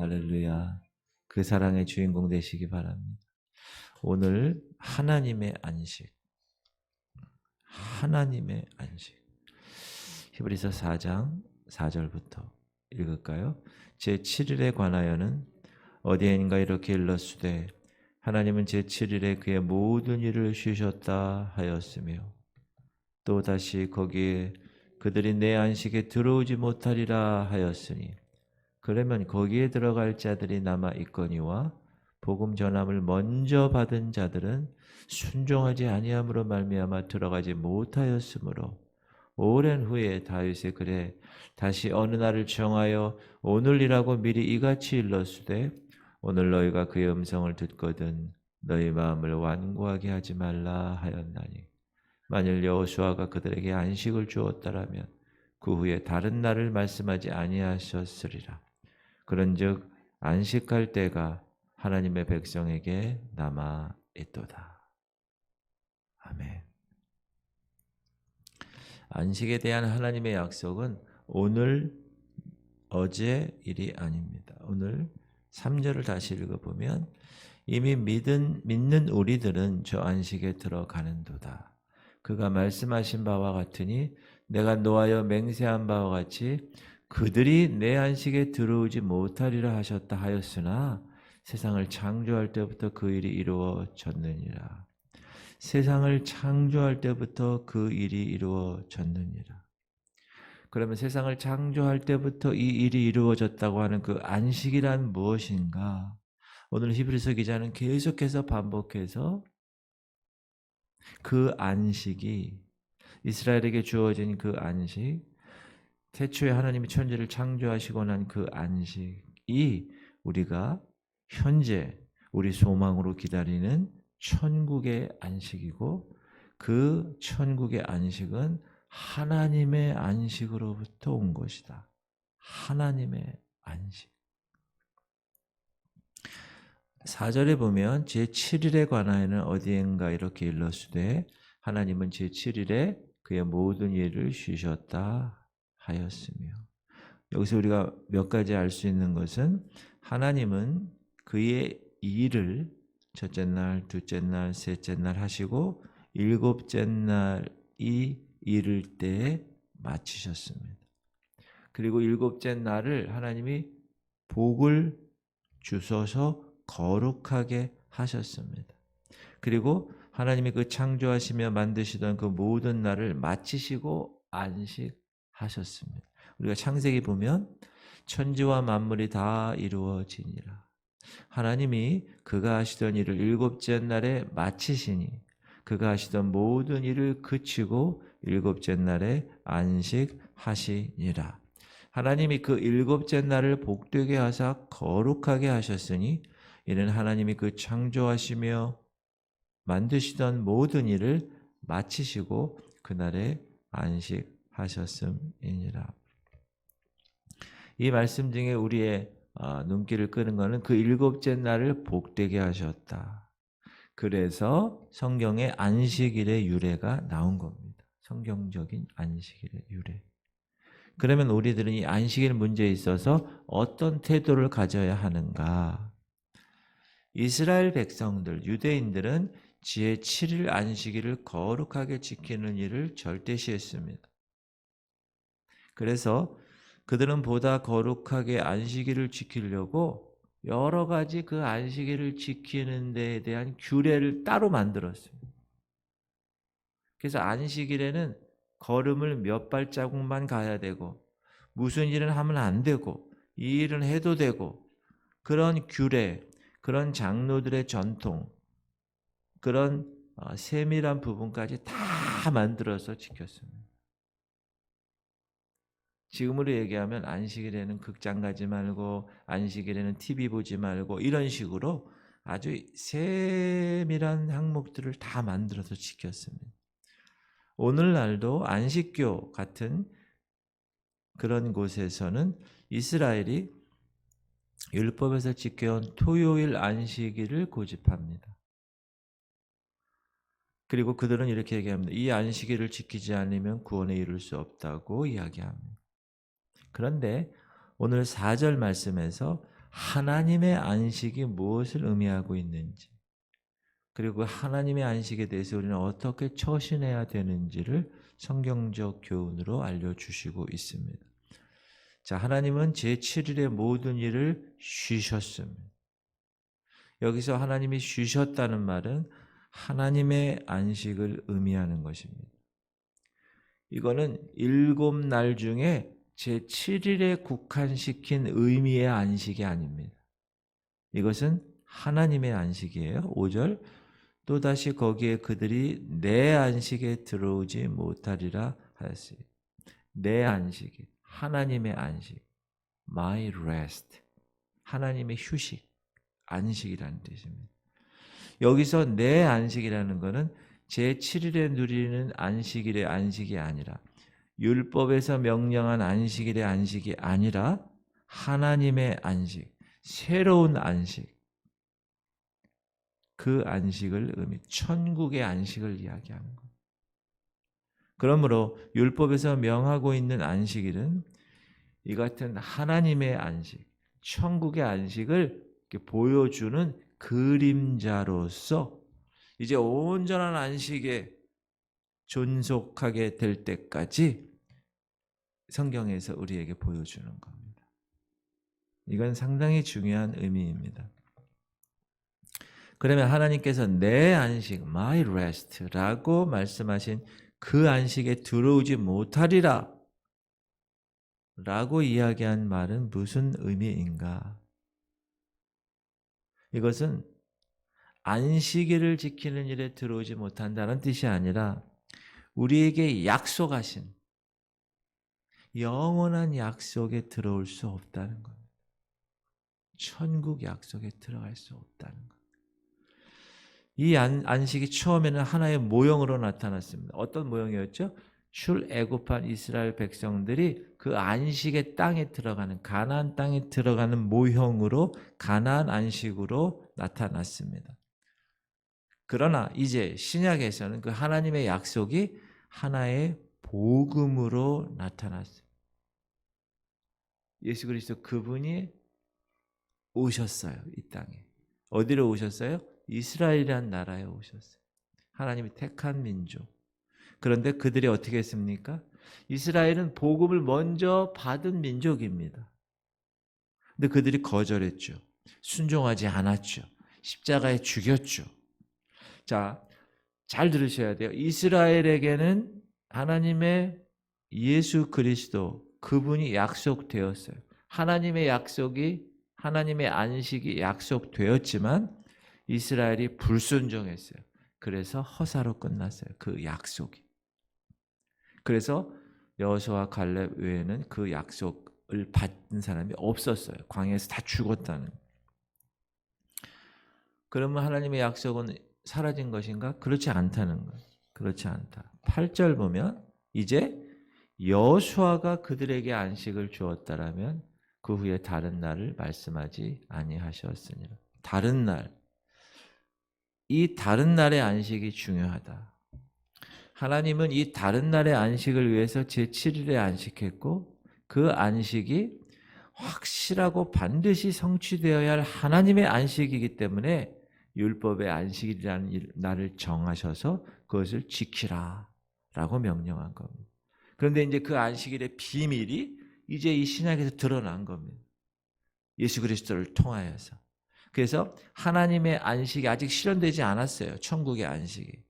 할렐루야. 그 사랑의 주인공 되시기 바랍니다. 오늘 하나님의 안식, 하나님의 안식. 히브리서 4장 4절부터 읽을까요? 제7일에 관하여는 어디엔가 이렇게 일렀으되 하나님은 제7일에 그의 모든 일을 쉬셨다 하였으며 또 다시 거기에 그들이 내 안식에 들어오지 못하리라 하였으니 그러면 거기에 들어갈 자들이 남아 있거니와 복음 전함을 먼저 받은 자들은 순종하지 아니함으로 말미암아 들어가지 못하였으므로 오랜 후에 다윗의 글에 다시 어느 날을 정하여 오늘이라고 미리 이같이 일렀으되 오늘 너희가 그의 음성을 듣거든 너희 마음을 완고하게 하지 말라 하였나니 만일 여호수아가 그들에게 안식을 주었다라면 그 후에 다른 날을 말씀하지 아니하셨으리라. 그런즉 안식할 때가 하나님의 백성에게 남아 있도다. 아멘. 안식에 대한 하나님의 약속은 오늘, 어제 일이 아닙니다. 오늘 3절을 다시 읽어보면 이미 믿는 우리들은 저 안식에 들어가는도다. 그가 말씀하신 바와 같으니 내가 노하여 맹세한 바와 같이 그들이 내 안식에 들어오지 못하리라 하셨다 하였으나 세상을 창조할 때부터 그 일이 이루어졌느니라. 세상을 창조할 때부터 그 일이 이루어졌느니라. 그러면 세상을 창조할 때부터 이 일이 이루어졌다고 하는 그 안식이란 무엇인가? 오늘 히브리서 기자는 계속해서 반복해서 그 안식이 이스라엘에게 주어진 그 안식, 태초에 하나님이 천지를 창조하시고 난 그 안식이 우리가 현재 우리 소망으로 기다리는 천국의 안식이고 그 천국의 안식은 하나님의 안식으로부터 온 것이다. 하나님의 안식. 4절에 보면 제7일에 관하여는 어디엔가 이렇게 일렀으되 하나님은 제7일에 그의 모든 일을 쉬셨다 하였으며 여기서 우리가 몇 가지 알 수 있는 것은 하나님은 그의 일을 첫째 날, 둘째 날, 셋째 날 하시고 일곱째 날이 이를 때에 마치셨습니다. 그리고 일곱째 날을 하나님이 복을 주셔서 거룩하게 하셨습니다. 그리고 하나님이 그 창조하시며 만드시던 그 모든 날을 마치시고 안식하셨습니다. 우리가 창세기 보면 천지와 만물이 다 이루어지니라. 하나님이 그가 하시던 일을 일곱째 날에 마치시니 그가 하시던 모든 일을 그치고 일곱째 날에 안식하시니라. 하나님이 그 일곱째 날을 복되게 하사 거룩하게 하셨으니 이는 하나님이 그 창조하시며 만드시던 모든 일을 마치시고 그날에 안식하셨음이니라. 이 말씀 중에 우리의 눈길을 끄는 것은 그 일곱째 날을 복되게 하셨다. 그래서 성경에 안식일의 유래가 나온 겁니다. 성경적인 안식일의 유래. 그러면 우리들은 이 안식일 문제에 있어서 어떤 태도를 가져야 하는가? 이스라엘 백성들, 유대인들은 제7일 안식일을 거룩하게 지키는 일을 절대시했습니다. 그래서 그들은 보다 거룩하게 안식일을 지키려고 여러 가지 그 안식일을 지키는 데에 대한 규례를 따로 만들었습니다. 그래서 안식일에는 걸음을 몇 발자국만 가야 되고 무슨 일을 하면 안 되고 이 일은 해도 되고 그런 규례, 그런 장로들의 전통, 그런 세밀한 부분까지 다 만들어서 지켰습니다. 지금으로 얘기하면 안식일에는 극장 가지 말고 안식일에는 TV 보지 말고 이런 식으로 아주 세밀한 항목들을 다 만들어서 지켰습니다. 오늘날도 안식교 같은 그런 곳에서는 이스라엘이 율법에서 지켜온 토요일 안식일을 고집합니다. 그리고 그들은 이렇게 얘기합니다. 이 안식일을 지키지 않으면 구원에 이룰 수 없다고 이야기합니다. 그런데 오늘 4절 말씀에서 하나님의 안식이 무엇을 의미하고 있는지, 그리고 하나님의 안식에 대해서 우리는 어떻게 처신해야 되는지를 성경적 교훈으로 알려주시고 있습니다. 자, 하나님은 제7일의 모든 일을 쉬셨습니다. 여기서 하나님이 쉬셨다는 말은 하나님의 안식을 의미하는 것입니다. 이거는 7날 중에 제7일에 국한시킨 의미의 안식이 아닙니다. 이것은 하나님의 안식이에요. 5절, 또다시 거기에 그들이 내 안식에 들어오지 못하리라 하였으니, 내 안식이 하나님의 안식, my rest, 하나님의 휴식, 안식이라는 뜻입니다. 여기서 내 안식이라는 것은 제7일에 누리는 안식일의 안식이 아니라, 율법에서 명령한 안식일의 안식이 아니라 하나님의 안식, 새로운 안식, 그 안식을 천국의 안식을 이야기하는 것. 그러므로 율법에서 명하고 있는 안식일은 이 같은 하나님의 안식, 천국의 안식을 보여주는 그림자로서 이제 온전한 안식에 존속하게 될 때까지 성경에서 우리에게 보여주는 겁니다. 이건 상당히 중요한 의미입니다. 그러면 하나님께서 내 안식, my rest라고 말씀하신 그 안식에 들어오지 못하리라 라고 이야기한 말은 무슨 의미인가? 이것은 안식일을 지키는 일에 들어오지 못한다는 뜻이 아니라 우리에게 약속하신 영원한 약속에 들어올 수 없다는 겁니다. 천국 약속에 들어갈 수 없다는 겁니다. 이 안식이 처음에는 하나의 모형으로 나타났습니다. 어떤 모형이었죠? 출애굽한 이스라엘 백성들이 그 안식의 땅에 들어가는, 가나안 땅에 들어가는 모형으로, 가나안 안식으로 나타났습니다. 그러나 이제 신약에서는 그 하나님의 약속이 하나의 복음으로 나타났습니다. 예수 그리스도 그분이 오셨어요. 이 땅에. 어디로 오셨어요? 이스라엘이라는 나라에 오셨어요. 하나님이 택한 민족. 그런데 그들이 어떻게 했습니까? 이스라엘은 복음을 먼저 받은 민족입니다. 근데 그들이 거절했죠. 순종하지 않았죠. 십자가에 죽였죠. 자, 잘 들으셔야 돼요. 이스라엘에게는 하나님의 예수 그리스도, 그분이 약속되었어요. 하나님의 약속이, 하나님의 안식이 약속되었지만 이스라엘이 불순종했어요. 그래서 허사로 끝났어요. 그 약속이. 그래서 여호수아 갈렙 외에는 그 약속을 받은 사람이 없었어요. 광야에서 다 죽었다는. 그러면 하나님의 약속은 사라진 것인가? 그렇지 않다는 거예요. 그렇지 않다. 8절 보면 이제 여호수아가 그들에게 안식을 주었다라면 그 후에 다른 날을 말씀하지 아니하셨으니라. 다른 날. 이 다른 날의 안식이 중요하다. 하나님은 이 다른 날의 안식을 위해서 제7일에 안식했고 그 안식이 확실하고 반드시 성취되어야 할 하나님의 안식이기 때문에 율법의 안식이라는 날을 정하셔서 그것을 지키라 라고 명령한 겁니다. 그런데 이제 그 안식일의 비밀이 이제 이 신약에서 드러난 겁니다. 예수 그리스도를 통하여서. 그래서 하나님의 안식이 아직 실현되지 않았어요. 천국의 안식이.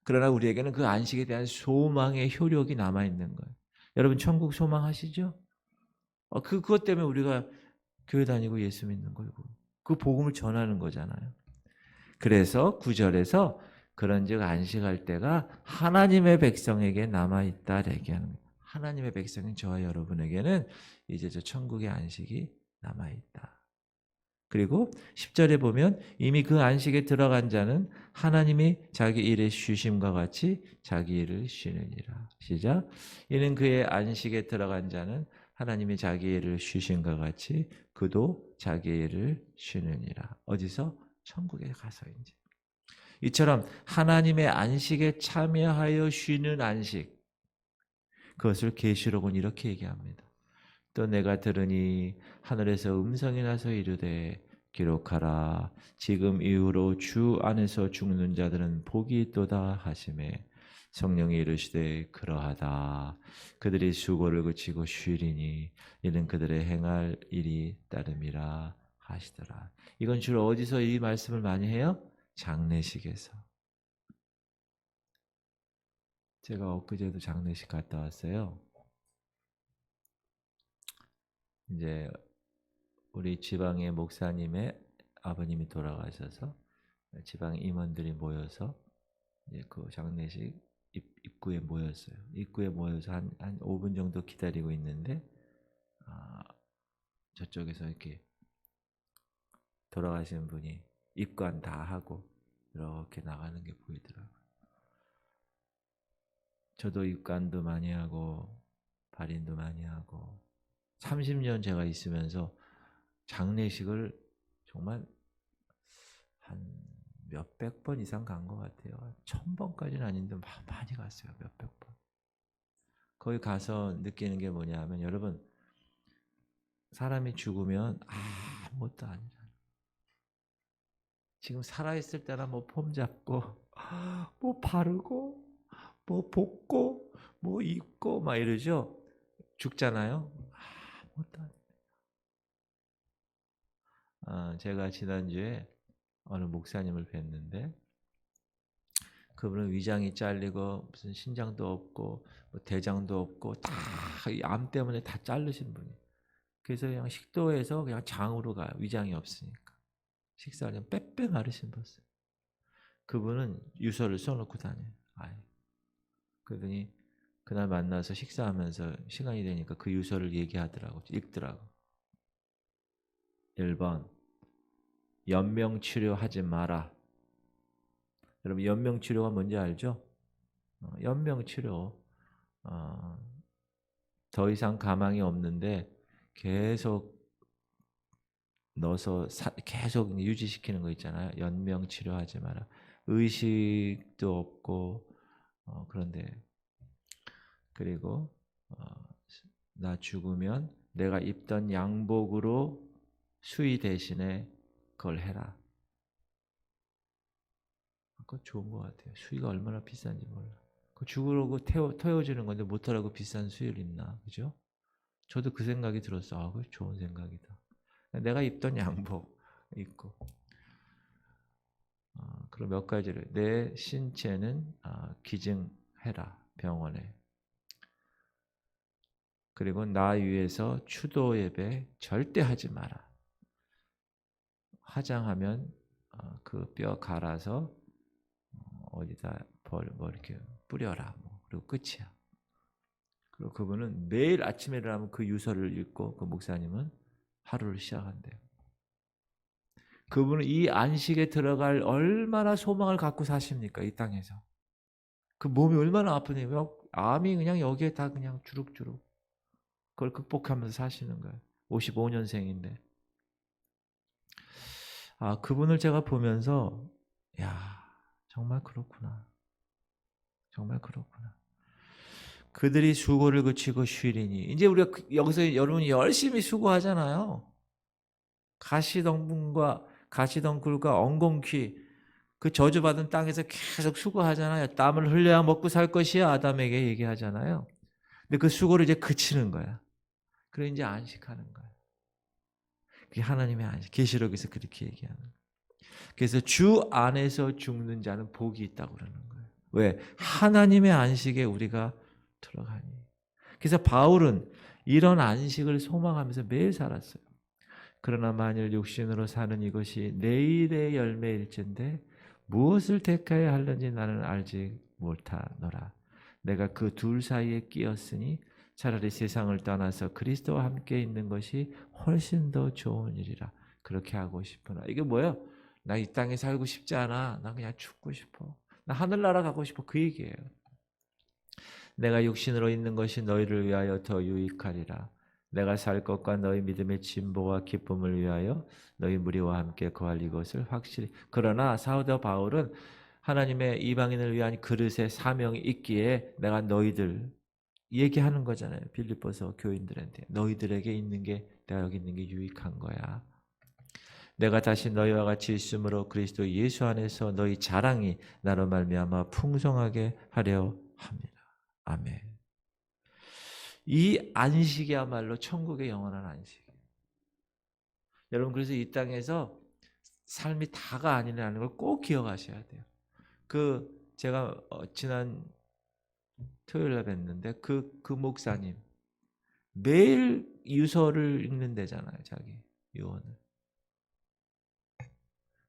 그러나 우리에게는 그 안식에 대한 소망의 효력이 남아있는 거예요. 여러분 천국 소망하시죠? 그것 때문에 우리가 교회 다니고 예수 믿는 거고 그 복음을 전하는 거잖아요. 그래서 9절에서 그런즉 안식할 때가 하나님의 백성에게 남아있다 얘기하는 거예요. 하나님의 백성인 저와 여러분에게는 이제 저 천국의 안식이 남아있다. 그리고 10절에 보면 이미 그 안식에 들어간 자는 하나님이 자기 일에 쉬심과 같이 자기 일을 쉬느니라. 시작. 이는 그의 안식에 들어간 자는 하나님이 자기 일을 쉬심과 같이 그도 자기 일을 쉬느니라. 어디서? 천국에 가서인지. 이처럼 하나님의 안식에 참여하여 쉬는 안식, 그것을 계시록은 이렇게 얘기합니다. 또 내가 들으니 하늘에서 음성이 나서 이르되 기록하라. 지금 이후로 주 안에서 죽는 자들은 복이 있도다 하시매 성령이 이르시되 그러하다. 그들이 수고를 그치고 쉬리니 이는 그들의 행할 일이 따름이라 하시더라. 이건 주로 어디서 이 말씀을 많이 해요? 장례식에서. 제가 엊그제도 장례식 갔다 왔어요. 이제 우리 지방의 목사님의 아버님이 돌아가셔서 지방 임원들이 모여서 이제 그 장례식 입구에 모였어요. 입구에 모여서 한 5분 정도 기다리고 있는데 저쪽에서 이렇게 돌아가신 분이 입관 다 하고 이렇게 나가는 게 보이더라고요. 저도 입관도 많이 하고 발인도 많이 하고 30년 제가 있으면서 장례식을 정말 한 몇백 번 이상 간 것 같아요. 1000번까지는 아닌데 많이 갔어요. 몇백 번. 거기 가서 느끼는 게 뭐냐면 여러분 사람이 죽으면 아무것도 아니잖아요. 지금 살아있을 때나 뭐 폼 잡고 뭐 바르고 뭐 볶고 뭐 입고 막 이러죠. 죽잖아요. 아무것도 아니에요. 제가 지난주에 어느 목사님을 뵀는데 그분은 위장이 잘리고 무슨 신장도 없고 뭐 대장도 없고 다 암 때문에 다 자르신 분이. 그래서 그냥 식도에서 그냥 장으로 가요. 위장이 없으니까. 식사를 그냥 빼빼 마르신 분. 그분은 유서를 써놓고 다녀요. 그러더니 그날 만나서 식사하면서 시간이 되니까 그 유서를 얘기하더라고. 읽더라고. 1번 연명치료하지 마라. 여러분 연명치료가 뭔지 알죠? 연명치료 더 이상 가망이 없는데 계속 넣어서 계속 유지시키는 거 있잖아요. 연명치료하지 마라. 의식도 없고 그런데 그리고 나 죽으면 내가 입던 양복으로 수의 대신에 그걸 해라. 그거 좋은 것 같아요. 수의가 얼마나 비싼지 몰라. 그 죽으려고 태워주는 건데 못하라고 비싼 수의를 입나, 그죠? 저도 그 생각이 들었어. 그거 좋은 생각이다. 내가 입던 양복 입고. 그리고 몇 가지를 내 신체는 기증해라 병원에. 그리고 나 위해서 추도 예배 절대 하지 마라. 화장하면 그 뼈 갈아서 어디다 뭐 이렇게 뿌려라. 그리고 끝이야. 그리고 그분은 매일 아침에 일어나면 그 유서를 읽고 그 목사님은 하루를 시작한대요. 그분은 이 안식에 들어갈 얼마나 소망을 갖고 사십니까? 이 땅에서. 그 몸이 얼마나 아프냐면 암이 그냥 여기에 다 그냥 주룩주룩 그걸 극복하면서 사시는 거예요. 55년생인데. 그분을 제가 보면서 야, 정말 그렇구나. 정말 그렇구나. 그들이 수고를 그치고 쉬리니. 이제 우리가 여기서 여러분이 열심히 수고하잖아요. 가시덩굴과 엉겅퀴 그 저주받은 땅에서 계속 수고하잖아요. 땀을 흘려야 먹고 살 것이야 아담에게 얘기하잖아요. 근데 그 수고를 이제 그치는 거야. 그래 이제 안식하는 거야. 그게 하나님의 안식. 계시록에서 그렇게 얘기하는 거야. 그래서 주 안에서 죽는 자는 복이 있다고 그러는 거예요. 왜? 하나님의 안식에 우리가 들어가니. 그래서 바울은 이런 안식을 소망하면서 매일 살았어요. 그러나 만일 육신으로 사는 이것이 내일의 열매일진데 무엇을 택하여야 하는지 나는 알지 못하노라. 내가 그 둘 사이에 끼었으니 차라리 세상을 떠나서 그리스도와 함께 있는 것이 훨씬 더 좋은 일이라. 그렇게 하고 싶으나. 이게 뭐예요? 나 이 땅에 살고 싶지 않아. 나 그냥 죽고 싶어. 나 하늘나라 가고 싶어. 그 얘기예요. 내가 육신으로 있는 것이 너희를 위하여 더 유익하리라. 내가 살 것과 너희 믿음의 진보와 기쁨을 위하여 너희 무리와 함께 거할 이것을 확실히. 그러나 사도 바울은 하나님의 이방인을 위한 그릇의 사명이 있기에 내가 너희들 얘기하는 거잖아요. 빌립보서 교인들한테. 너희들에게 있는 게 내가 여기 있는 게 유익한 거야. 내가 다시 너희와 같이 있으므로 그리스도 예수 안에서 너희 자랑이 나로 말미암아 풍성하게 하려 합니다. 아멘. 이 안식이야말로 천국의 영원한 안식. 여러분 그래서 이 땅에서 삶이 다가 아니라는 걸 꼭 기억하셔야 돼요. 제가 지난 토요일에 뵀는데 그 목사님 매일 유서를 읽는다잖아요. 자기 유언을.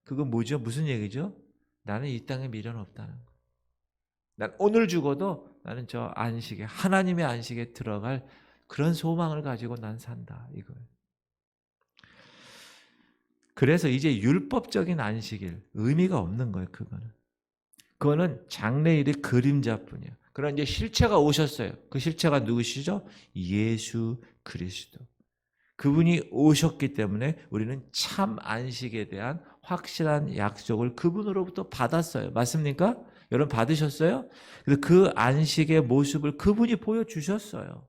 그건 뭐죠? 무슨 얘기죠? 나는 이 땅에 미련 없다는 거. 난 오늘 죽어도 나는 저 안식에 하나님의 안식에 들어갈 그런 소망을 가지고 난 산다. 이거예요. 그래서 이제 율법적인 안식일 의미가 없는 거예요. 그거는 장래일의 그림자뿐이에요. 그러나 이제 실체가 오셨어요. 그 실체가 누구시죠? 예수 그리스도. 그분이 오셨기 때문에 우리는 참 안식에 대한 확실한 약속을 그분으로부터 받았어요. 맞습니까? 여러분 받으셨어요? 그래서 그 안식의 모습을 그분이 보여주셨어요.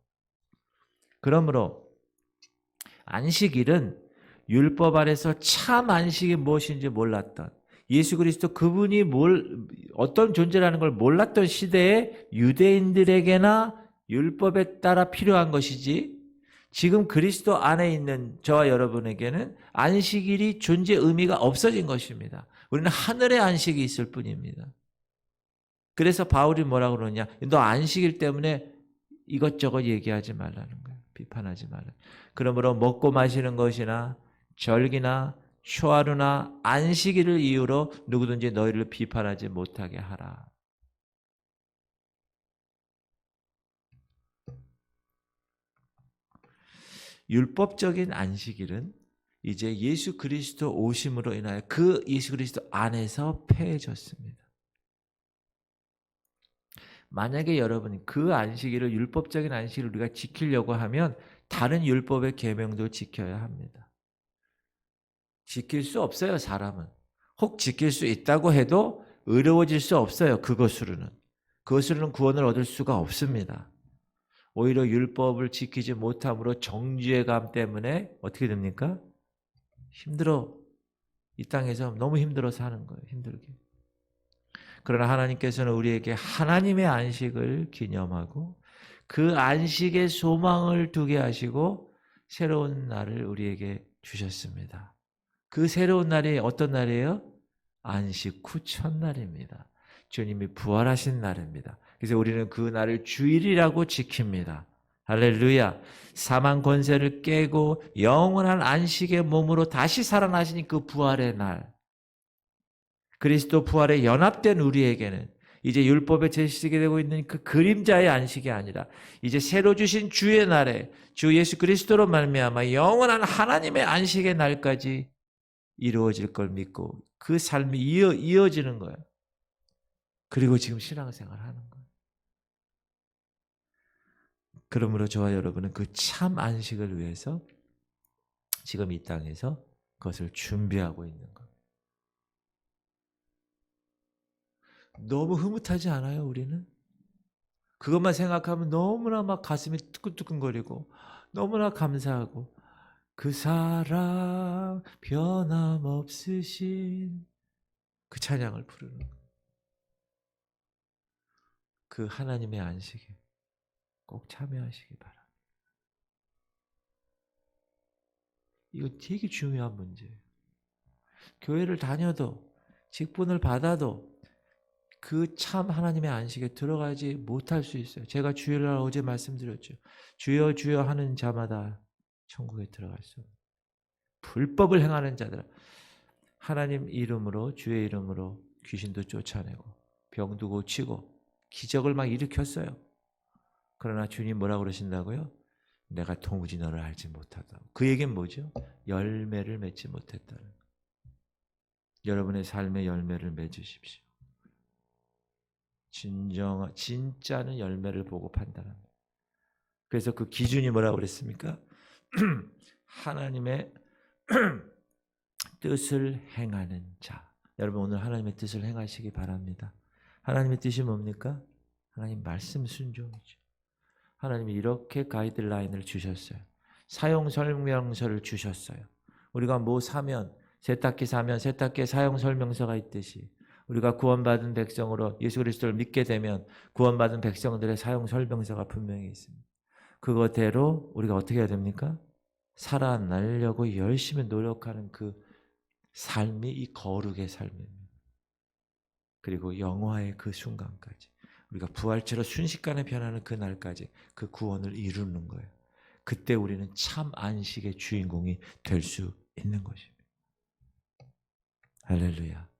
그러므로 안식일은 율법 아래서 참 안식이 무엇인지 몰랐던 예수 그리스도 그분이 어떤 존재라는 걸 몰랐던 시대에 유대인들에게나 율법에 따라 필요한 것이지 지금 그리스도 안에 있는 저와 여러분에게는 안식일이 존재 의미가 없어진 것입니다. 우리는 하늘의 안식이 있을 뿐입니다. 그래서 바울이 뭐라고 그러냐? 너 안식일 때문에 이것저것 얘기하지 말라는 거예요. 비판하지 말라. 그러므로 먹고 마시는 것이나 절기나 초하루나 안식일을 이유로 누구든지 너희를 비판하지 못하게 하라. 율법적인 안식일은 이제 예수 그리스도 오심으로 인하여 그 예수 그리스도 안에서 폐해졌습니다. 만약에 여러분이 그 안식일을 율법적인 안식일을 우리가 지키려고 하면 다른 율법의 계명도 지켜야 합니다. 지킬 수 없어요, 사람은. 혹 지킬 수 있다고 해도 의로워질 수 없어요, 그것으로는. 그것으로는 구원을 얻을 수가 없습니다. 오히려 율법을 지키지 못함으로 정죄감 때문에 어떻게 됩니까? 힘들어. 이 땅에서 너무 힘들어 사는 거예요, 힘들게. 그러나 하나님께서는 우리에게 하나님의 안식을 기념하고 그 안식에 소망을 두게 하시고 새로운 날을 우리에게 주셨습니다. 그 새로운 날이 어떤 날이에요? 안식 후 첫날입니다. 주님이 부활하신 날입니다. 그래서 우리는 그 날을 주일이라고 지킵니다. 할렐루야. 사망 권세를 깨고 영원한 안식의 몸으로 다시 살아나시니 그 부활의 날. 그리스도 부활에 연합된 우리에게는 이제 율법에 제시되게 되고 있는 그 그림자의 안식이 아니라 이제 새로 주신 주의 날에 주 예수 그리스도로 말미암아 영원한 하나님의 안식의 날까지 이루어질 걸 믿고 그 삶이 이어지는 거예요. 그리고 지금 신앙생활 하는 거예요. 그러므로 저와 여러분은 그 참 안식을 위해서 지금 이 땅에서 그것을 준비하고 있는 거예요. 너무 흐뭇하지 않아요, 우리는? 그것만 생각하면 너무나 막 가슴이 뜨끈뜨끈거리고 너무나 감사하고 그 사랑 변함없으신 그 찬양을 부르는 거예요. 그 하나님의 안식에 꼭 참여하시기 바랍니다. 이거 되게 중요한 문제예요. 교회를 다녀도 직분을 받아도 그 참 하나님의 안식에 들어가지 못할 수 있어요. 제가 주일날 어제 말씀드렸죠. 주여 주여 하는 자마다 천국에 들어갈 수 없어요. 불법을 행하는 자들 하나님 이름으로 주의 이름으로 귀신도 쫓아내고 병도 고치고 기적을 막 일으켰어요. 그러나 주님 뭐라고 그러신다고요? 내가 도무지 너를 알지 못하다. 그 얘기는 뭐죠? 열매를 맺지 못했다는 거예요. 여러분의 삶의 열매를 맺으십시오. 진짜는 열매를 보고 판단합니다. 그래서 그 기준이 뭐라고 그랬습니까? 하나님의 뜻을 행하는 자. 여러분 오늘 하나님의 뜻을 행하시기 바랍니다. 하나님의 뜻이 뭡니까? 하나님 말씀 순종이죠. 하나님이 이렇게 가이드라인을 주셨어요. 사용 설명서를 주셨어요. 우리가 뭐 사면, 세탁기 사면 세탁기에 사용 설명서가 있듯이 우리가 구원받은 백성으로 예수 그리스도를 믿게 되면 구원받은 백성들의 사용 설명서가 분명히 있습니다. 그것대로 우리가 어떻게 해야 됩니까? 살아나려고 열심히 노력하는 그 삶이 이 거룩의 삶입니다. 그리고 영화의 그 순간까지 우리가 부활체로 순식간에 변하는 그 날까지 그 구원을 이루는 거예요. 그때 우리는 참 안식의 주인공이 될 수 있는 것입니다. 할렐루야.